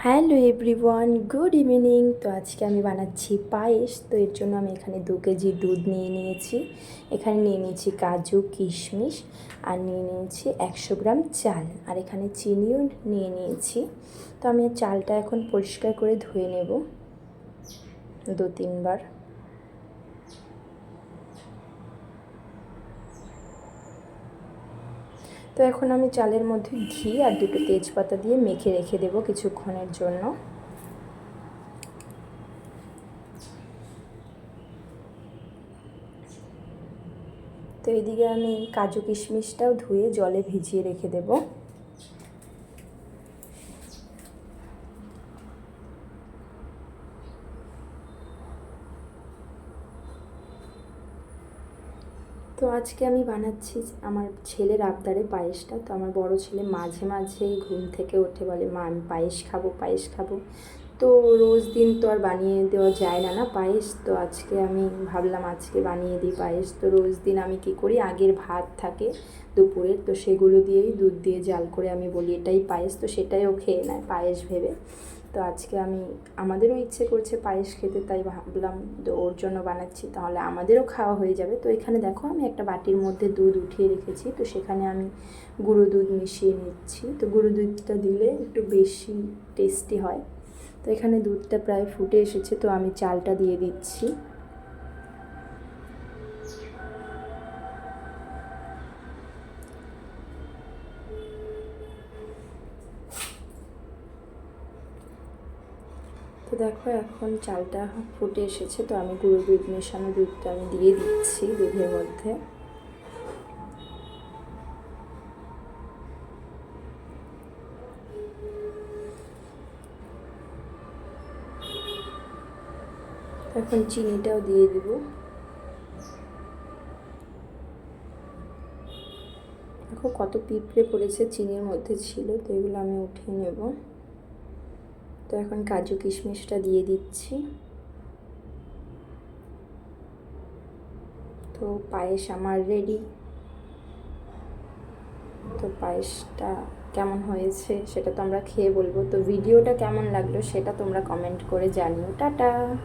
Hello everyone, good evening. তো আজকে আমি বানাচ্ছি পায়েস। তো এর জন্য আমি এখানে 2 কেজি দুধ নিয়ে নিয়েছি। এখানে নিয়ে নিয়েছি কাজু, কিশমিশ, আর নিয়ে নিয়েছি 100 গ্রাম চাল, আর এখানে চিনিও নিয়ে নিয়েছি। তো আমি চালটা এখন পরিষ্কার করে ধুয়ে নেব 2-3 বার। তো এখন আমি চালের মধ্যে ঘি আর 2টো তেজপাতা দিয়ে মেখে রেখে দেবো কিছুক্ষণের জন্য। তো এইদিকে আমি কাজু কিশমিশটাও ধুয়ে জলে ভিজিয়ে রেখে দেব। তো আজকে আমি বানাচ্ছি আমার ছেলের আবদারে পায়েসটা। তো আমার বড় ছেলে মাঝে মাঝেই ঘুম থেকে উঠে বলে, মা আমি পায়েস খাবো, পায়েস খাবো। তো রোজ দিন তো আর বানিয়ে দেওয়া যায় না না পায়েস। তো আজকে আমি ভাবলাম আজকে বানিয়ে দিই পায়েস। তো রোজ দিন আমি কী করি, আগের ভাত থাকে দুপুরের, তো সেগুলো দিয়েই দুধ দিয়ে জাল করে আমি বলি এটাই পায়েস, তো সেটাই ও খেয়ে নেয় পায়েস ভেবে। তো আজকে আমাদেরও ইচ্ছে করছে পায়েস খেতে, তাই ভাবলাম তো ওর জন্য বানাচ্ছি, তাহলে আমাদেরও খাওয়া হয়ে যাবে। তো এখানে দেখো আমি একটা বাটির মধ্যে দুধ উঠিয়ে রেখেছি। তো সেখানে আমি গুঁড়ো দুধ মিশিয়ে নিচ্ছি। তো গুঁড়ো দুধটা দিলে একটু বেশি টেস্টি হয়। তো এখানে দুধটা প্রায় ফুটে এসেছে, তো আমি চালটা দিয়ে দিচ্ছি। তো দেখো এখন চালটা ফুটে এসেছে, তো আমি গুঁড়ো দুধ মেশানো দুধটা আমি দিয়ে দিচ্ছি দুধের মধ্যে। এখন চিনিটাও দিয়ে দেব। দেখো কত পিঁপড়ে পড়েছে চিনির মধ্যে ছিল, তো এগুলো আমি উঠিয়ে নেব। তো এখন কাজু কিশমিশটা দিয়ে দিচ্ছি। তো পায়েস আমার রেডি। তো পায়েসটা কেমন হয়েছে সেটা তো আমরা খেয়ে বলবো। তো ভিডিওটা কেমন লাগলো সেটা তোমরা কমেন্ট করে জানিও। টাটা।